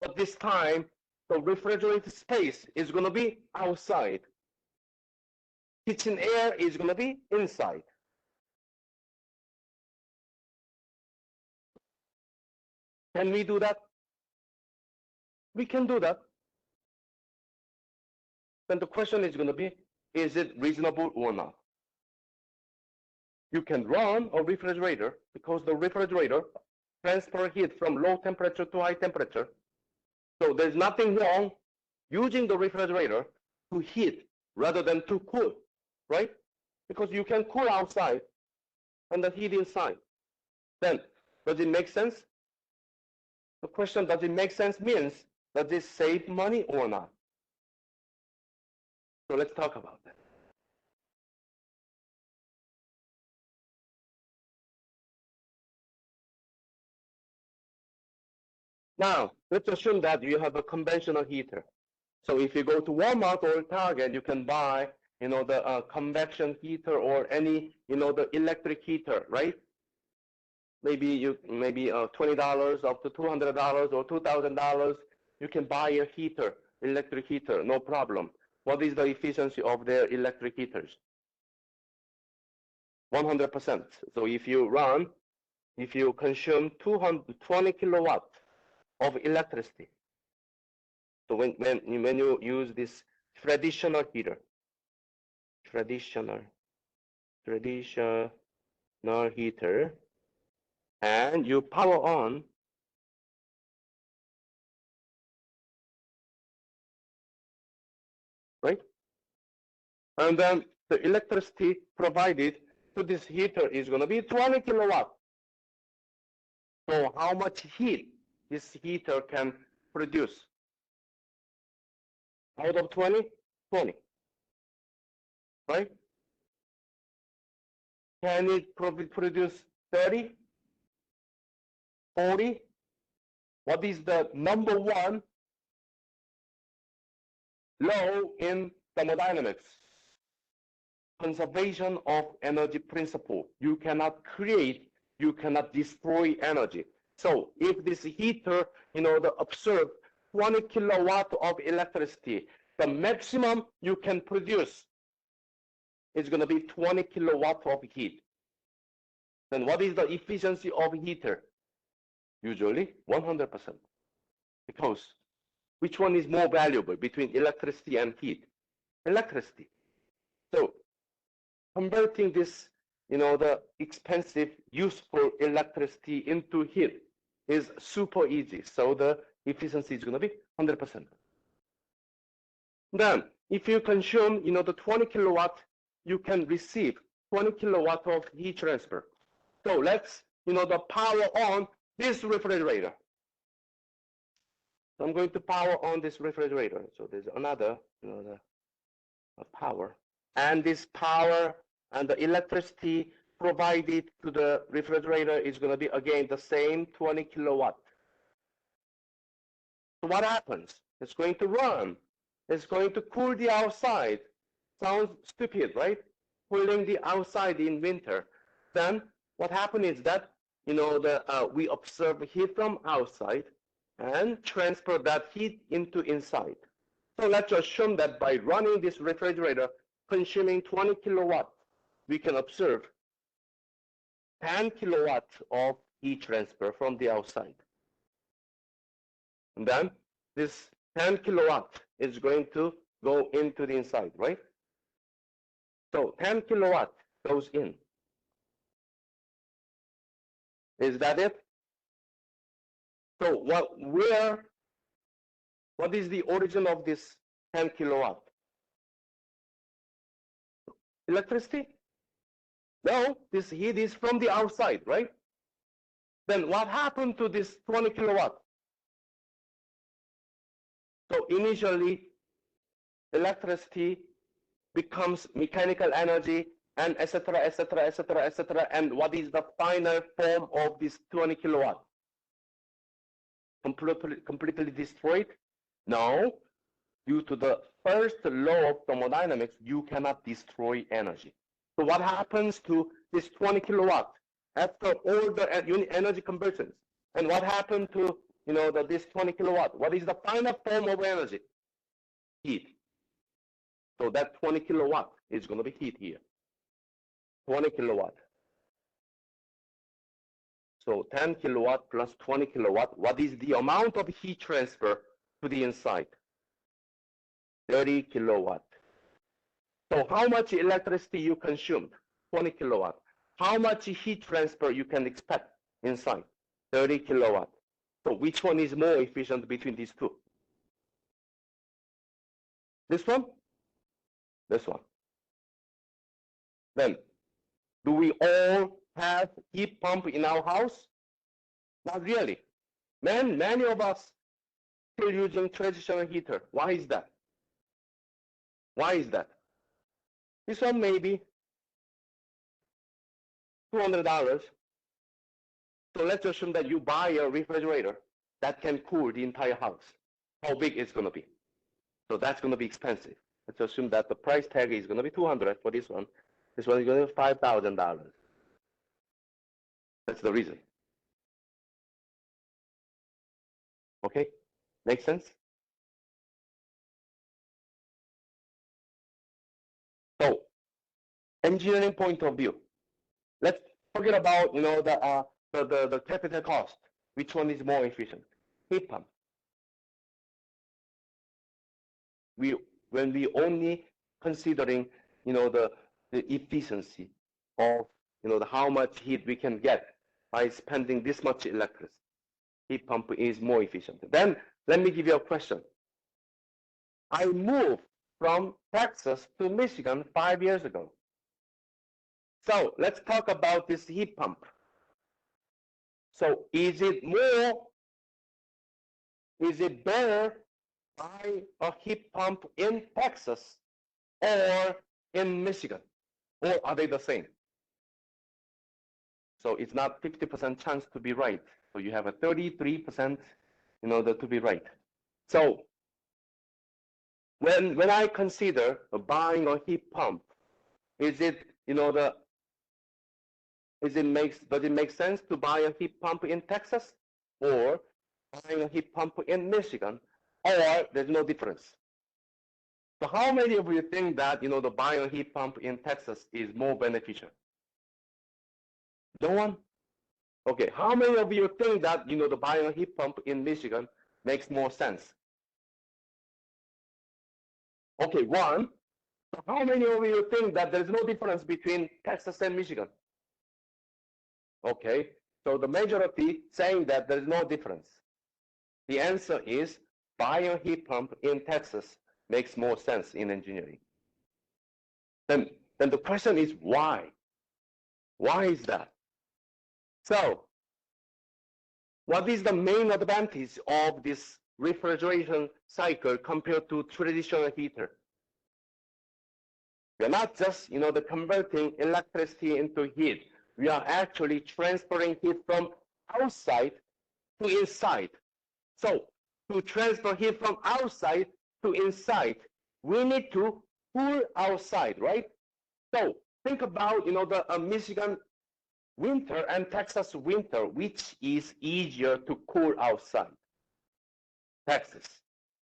but this time the refrigerated space is going to be outside. Kitchen air is going to be inside. Can we do that? We can do that. Then the question is going to be, is it reasonable or not? You can run a refrigerator because the refrigerator transfers heat from low temperature to high temperature. So there's nothing wrong using the refrigerator to heat rather than to cool, right? Because you can cool outside and the heat inside. Then, does it make sense? The question, does it make sense, means, does it save money or not? So let's talk about that. Now, let's assume that you have a conventional heater. So if you go to Walmart or Target, you can buy, the convection heater or any, the electric heater, right? Maybe $20 up to $200 or $2,000. You can buy a heater, electric heater, no problem. What is the efficiency of their electric heaters? 100%. So if you consume 220 kilowatts of electricity, so when you use this traditional heater, traditional heater, and you power on, right? And then the electricity provided to this heater is going to be 20 kilowatts. So how much heat this heater can produce? Out of 20, 20, right? Can it produce 30, 40? What is the number one law in thermodynamics? Conservation of energy principle. You cannot create, you cannot destroy energy. So if this heater, absorb 20 kilowatt of electricity, the maximum you can produce is going to be 20 kilowatt of heat. Then what is the efficiency of heater? Usually 100%. Because which one is more valuable between electricity and heat? Electricity. So converting this, the expensive, useful electricity into heat is super easy. So the efficiency is going to be 100%. Then, if you consume, the 20 kilowatt, you can receive 20 kilowatt of heat transfer. So let's, the power on this refrigerator. So I'm going to power on this refrigerator. So there's another, the power. And this power and the electricity provided to the refrigerator is going to be, again, the same 20 kilowatt. So what happens? It's going to run. It's going to cool the outside. Sounds stupid, right? Cooling the outside in winter. Then what happens is that, we observe heat from outside and transfer that heat into inside. So let's assume that by running this refrigerator, consuming 20 kilowatt, we can observe 10 kilowatt of heat transfer from the outside. And then this 10 kilowatt is going to go into the inside, right? So 10 kilowatt goes in. Is that it? So what is the origin of this 10 kilowatt? Electricity? No, this heat is from the outside, right? Then what happened to this 20 kilowatt? So initially, electricity becomes mechanical energy, and etc., etc., etc., etc. And what is the final form of this 20 kilowatt? Completely destroyed? No. Due to the first law of thermodynamics, you cannot destroy energy. So what happens to this 20 kilowatt after all the energy conversions? And what happened to, this 20 kilowatt? What is the final form of energy? Heat. So that 20 kilowatt is going to be heat here. 20 kilowatt. So 10 kilowatt plus 20 kilowatt. What is the amount of heat transfer to the inside? 30 kilowatt. So how much electricity you consumed? 20 kilowatt. How much heat transfer you can expect inside? 30 kilowatt. So which one is more efficient between these two? This one? This one. Then, do we all have heat pump in our house? Not really. Many of us still using traditional heater. Why is that? Why is that? This one maybe $200. So let's assume that you buy a refrigerator that can cool the entire house. How big it's going to be? So that's going to be expensive. Let's assume that the price tag is going to be $200 for this one. This one is going to be $5,000. That's the reason. Okay? Makes sense? So, engineering point of view. Let's forget about the capital cost. Which one is more efficient? Heat pump. When we only considering the efficiency of how much heat we can get by spending this much electricity, heat pump is more efficient. Then let me give you a question. I moved from Texas to Michigan 5 years ago. So let's talk about this heat pump. So is it better buy a heat pump in Texas or in Michigan? Or are they the same? So it's not 50% chance to be right. So you have a 33% to be right. So when I consider buying a heat pump, does it make sense to buy a heat pump in Texas or buying a heat pump in Michigan, or there's no difference? So how many of you think that the buying a heat pump in Texas is more beneficial? No one? Okay, how many of you think that the buying a heat pump in Michigan makes more sense? Okay, one. So how many of you think that there's no difference between Texas and Michigan? Okay, so the majority saying that there's no difference. The answer is buying a heat pump in Texas makes more sense in engineering. Then the question is why? Why is that? So what is the main advantage of this refrigeration cycle compared to traditional heater? We are not just converting electricity into heat. We are actually transferring heat from outside to inside. So to transfer heat from outside to inside, we need to cool outside, right? So think about the Michigan winter and Texas winter, which is easier to cool outside? Texas,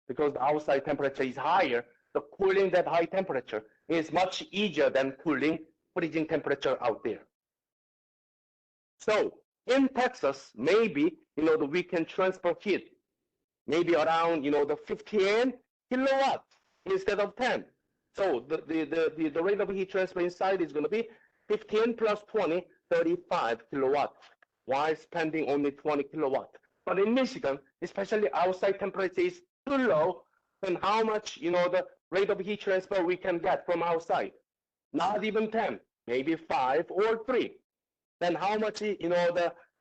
because the outside temperature is higher. The cooling that high temperature is much easier than cooling freezing temperature out there. So in Texas, maybe we can transfer heat maybe around the 15 kilowatt instead of 10. So the rate of heat transfer inside is going to be 15 plus 20, 35 kilowatt, while spending only 20 kilowatt. But in Michigan, especially outside temperature is too low, then how much the rate of heat transfer we can get from outside? Not even 10, maybe 5 or 3. Then how much the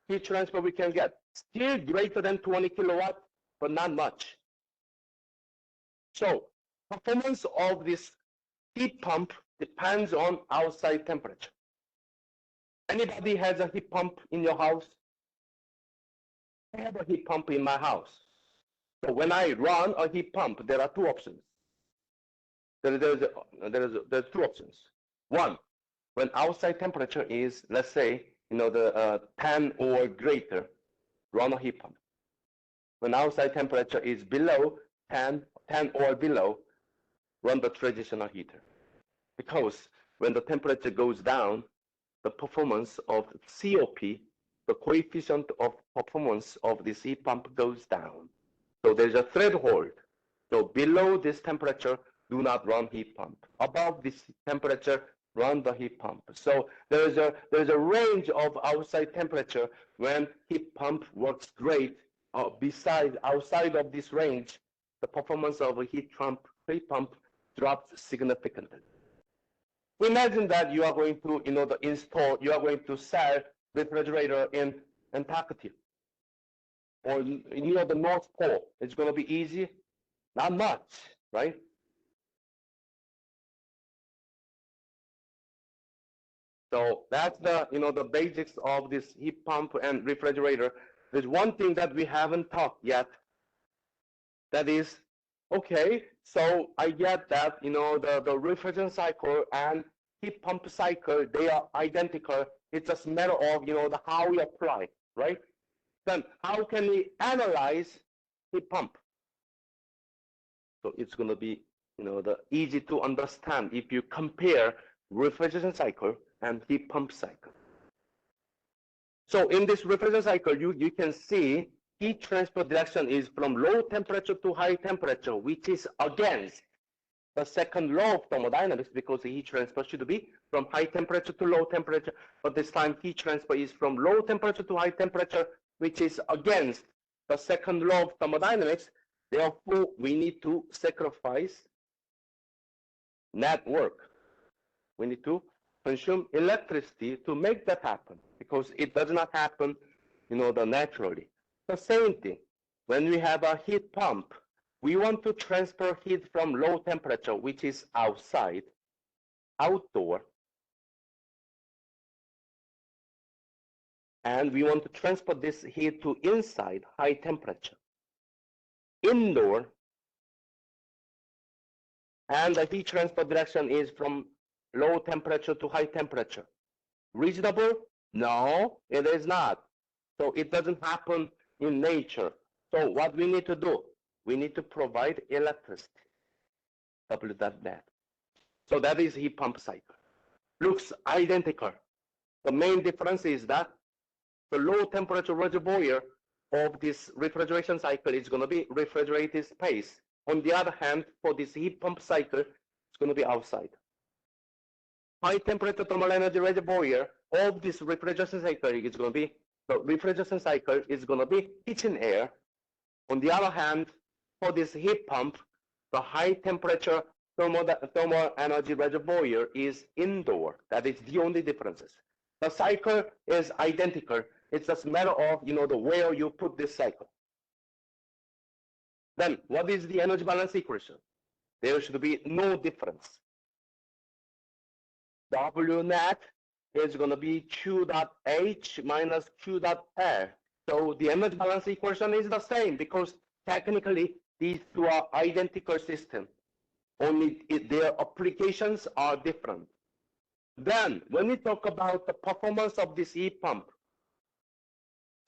heat transfer we can get? Still greater than 20 kilowatt, but not much. So performance of this heat pump depends on outside temperature. Anybody has a heat pump in your house? I have a heat pump in my house. So when I run a heat pump, there are two options. There's two options. One, when outside temperature is, let's say, the 10 or greater, run a heat pump. When outside temperature is below 10 or below, run the transitional heater. Because when the temperature goes down, the performance of COP, the coefficient of performance of this heat pump goes down. So there's a threshold. So below this temperature, do not run heat pump. Above this temperature, run the heat pump. So there's a range of outside temperature when heat pump works great. Outside of this range, the performance of a heat pump drops significantly. Imagine that you are going to, you are going to sell refrigerator in Antarctica or near the North Pole. It's going to be easy? Not much, right? So that's the, the basics of this heat pump and refrigerator. There's one thing that we haven't talked yet. That is, okay, so I get that, the refrigerant cycle and heat pump cycle, they are identical. It's just a matter of, how we apply, right? Then how can we analyze heat pump? So it's going to be, the easy to understand if you compare refrigeration cycle and heat pump cycle. So in this refrigeration cycle, you can see heat transfer direction is from low temperature to high temperature, which is against the second law of thermodynamics, because the heat transfer should be from high temperature to low temperature. But this time heat transfer is from low temperature to high temperature, which is against the second law of thermodynamics. Therefore, we need to sacrifice net work. We need to consume electricity to make that happen, because it does not happen, naturally. The same thing, when we have a heat pump, we want to transfer heat from low temperature, which is outside, outdoor, and we want to transfer this heat to inside, high temperature, indoor, and the heat transfer direction is from low temperature to high temperature. Reasonable? No, it is not. So it doesn't happen in nature. So what we need to do, we need to provide electricity. W.net. So that is heat pump cycle. Looks identical. The main difference is that the low temperature reservoir of this refrigeration cycle is going to be refrigerated space. On the other hand, for this heat pump cycle, it's going to be outside. High temperature thermal energy reservoir of this refrigeration cycle is going to be, the refrigeration cycle is going to be kitchen air. On the other hand, for this heat pump, the high temperature thermal energy reservoir is indoor. That is the only differences. The cycle is identical. It's just a matter of, the where you put this cycle. Then what is the energy balance equation? There should be no difference. W net is going to be Q dot H minus Q dot L. So the energy balance equation is the same, because technically these two are identical systems. Only their applications are different. Then when we talk about the performance of this heat pump,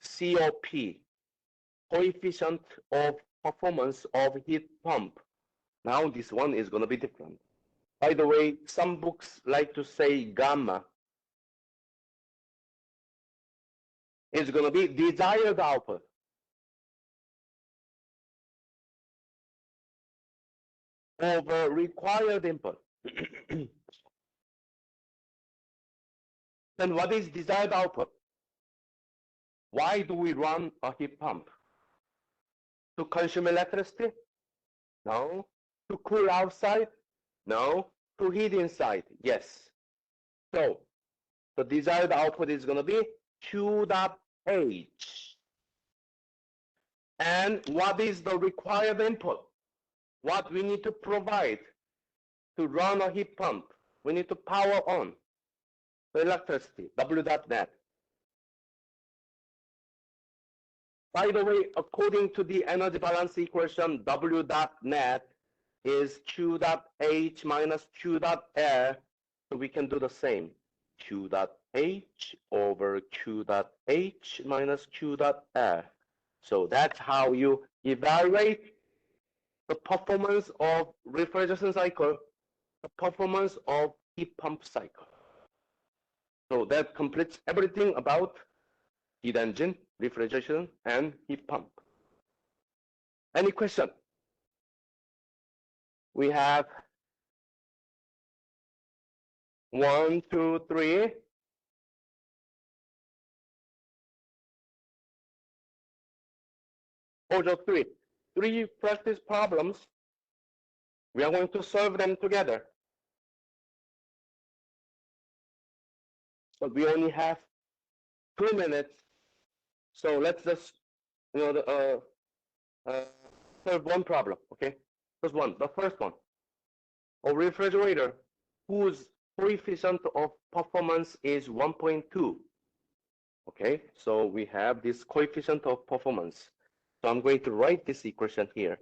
COP, coefficient of performance of heat pump. Now this one is going to be different. By the way, some books like to say gamma. It's going to be desired output. Over required input. Then what is desired output? Why do we run a heat pump? To consume electricity? No. To cool outside? No. To heat inside? Yes. So the desired output is going to be Q dot H. And what is the required input? What we need to provide to run a heat pump? We need to power on the electricity, W.net. By the way, according to the energy balance equation, W.net is Q dot H minus Q dot L. So we can do the same. Q dot H over Q dot H minus Q dot L. So that's how you evaluate the performance of refrigeration cycle, the performance of heat pump cycle. So that completes everything about heat engine, refrigeration, and heat pump. Any question? We have 1, 2, 3. Or just three. Three practice problems. We are going to solve them together. But we only have 2 minutes. So let's just, solve one problem, okay? Just one, the first one. A refrigerator whose coefficient of performance is 1.2. Okay, so we have this coefficient of performance. So I'm going to write this equation here.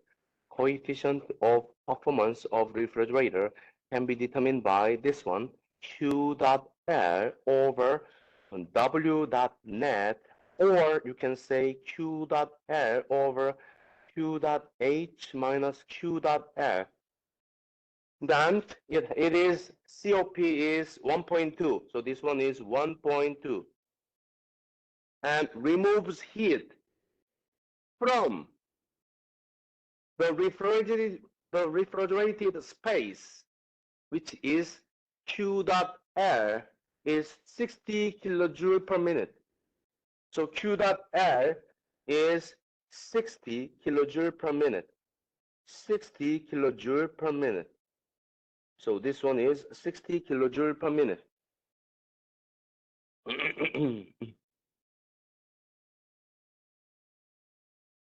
Coefficient of performance of refrigerator can be determined by this one, Q dot L over W dot net, or you can say Q dot L over Q dot H minus Q dot L. Then it is COP is 1.2. So this one is 1.2. And removes heat from the refrigerated space, which is Q dot L is 60 kilojoule per minute. So Q dot L is 60 kilojoule per minute. 60 kilojoule per minute. So this one is 60 kilojoule per minute.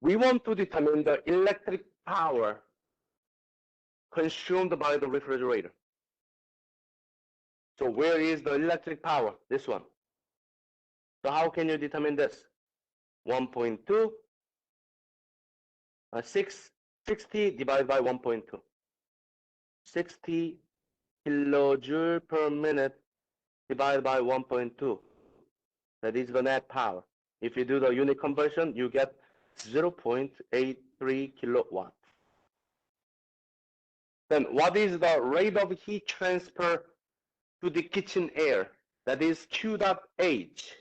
We want to determine the electric power consumed by the refrigerator. So where is the electric power? This one. So how can you determine this? 1.2, 60 divided by 1.2. 60 kilojoule per minute divided by 1.2. That is the net power. If you do the unit conversion, you get 0.83 kilowatt. Then what is the rate of heat transfer to the kitchen air? That is Q dot H.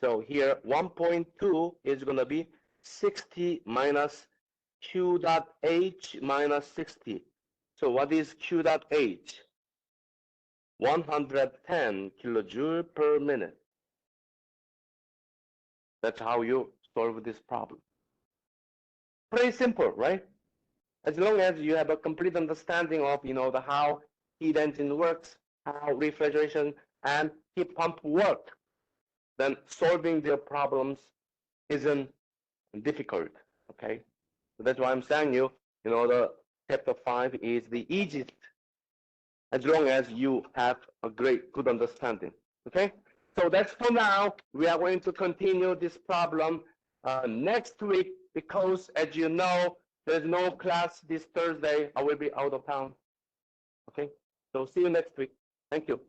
So here 1.2 is going to be 60 minus Q dot H minus 60. So what is Q dot H? 110 kilojoule per minute. That's how you solve this problem. Pretty simple, right? As long as you have a complete understanding of, the how heat engine works, how refrigeration and heat pump work, then solving their problems isn't difficult. Okay, so that's why I'm saying the chapter 5 is the easiest, as long as you have a good understanding. Okay, so that's for now. We are going to continue this problem next week, because as you know, there's no class this Thursday. I will be out of town. Okay, so see you next week. Thank you.